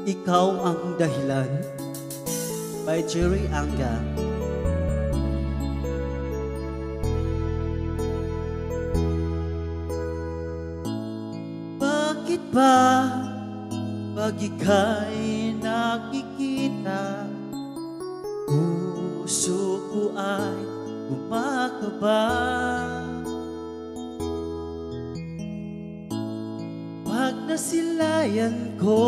Ikaw ang dahilan by Jerry Anga. Bakit ba pag ika'y nakikita, puso ko ay kumakaba? Pag nasilayan ko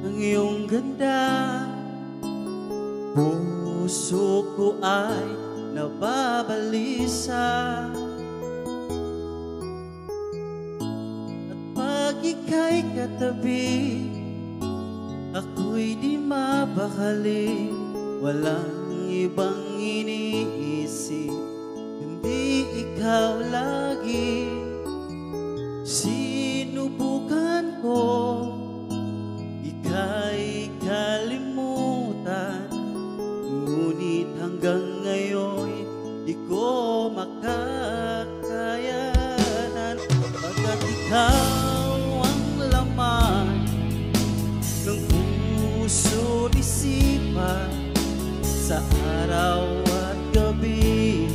ang iyong ganda, puso ko ay nababalisa. At pag ika'y katabi, ako'y di mabakali. Walang ibang iniisip, hindi ikaw lagi. Sinubukan ko ika'y kalimutan, ngunit hanggang ngayon di ko makakayanan. Pagkat ikaw ang laman ng puso isipan, sa araw at gabi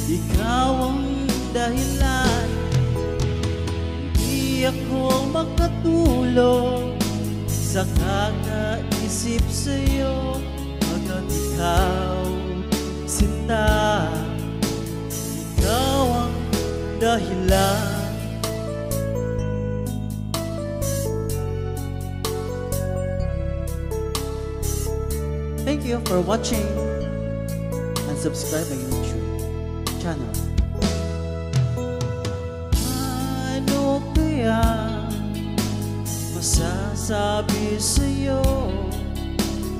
ikaw ang dahilan. Hindi ako makatulog sa kakaisip sa'yo, pagkat ikaw, sinta, ikaw ang dahilan. Thank you for watching and subscribing to YouTube channel. Ano kaya masasabi sa'yo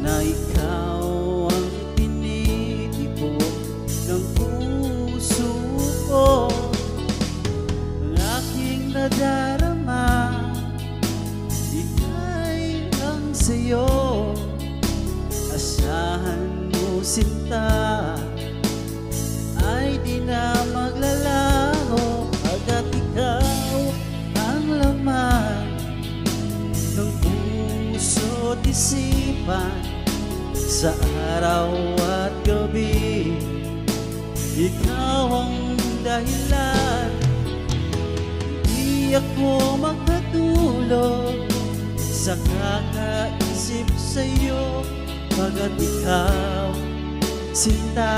na ikaw ang tinitipon ng puso ko? Ang aking nadarama, ika'y lang sa'yo. Asahan mo, sinta, ay di na maglalaho, pagkat ikaw ang laman ng puso't isipan, sa araw at gabi ikaw ang dahilan. Di ako makatulog sa kakaisip sa'yo, pagkat ikaw, sinta,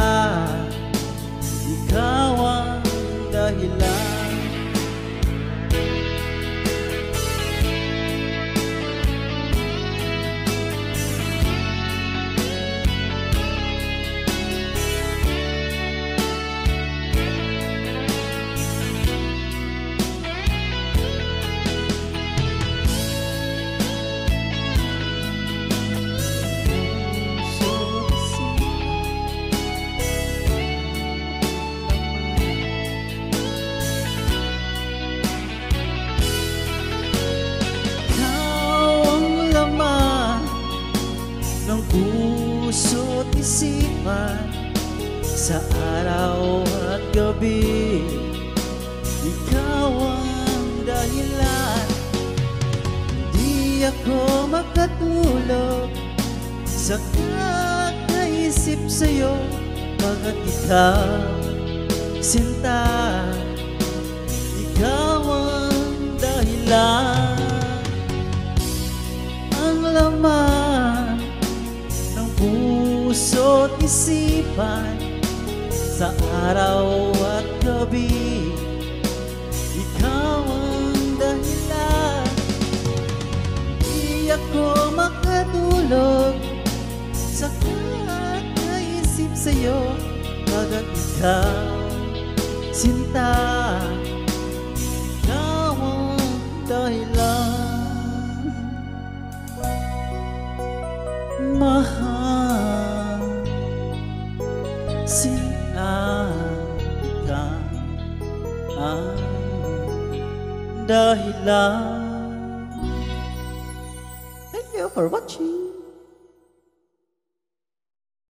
ikaw ang dahilan. Ng puso't isipan, sa araw at gabi ikaw ang dahilan. Di ako makatulog sa kakaisip sa'yo, pagkat ikaw, sinta, ikaw ang dahilan. Ang laman puso't isipan, sa araw at gabi ikaw ang dahilan. Di ako makatulog sa kakaisip sa'yo, pagkat ikaw, sinta, ikaw ang dahilan. Mahal, sinta, ikaw ang dahilan. Thank you for watching.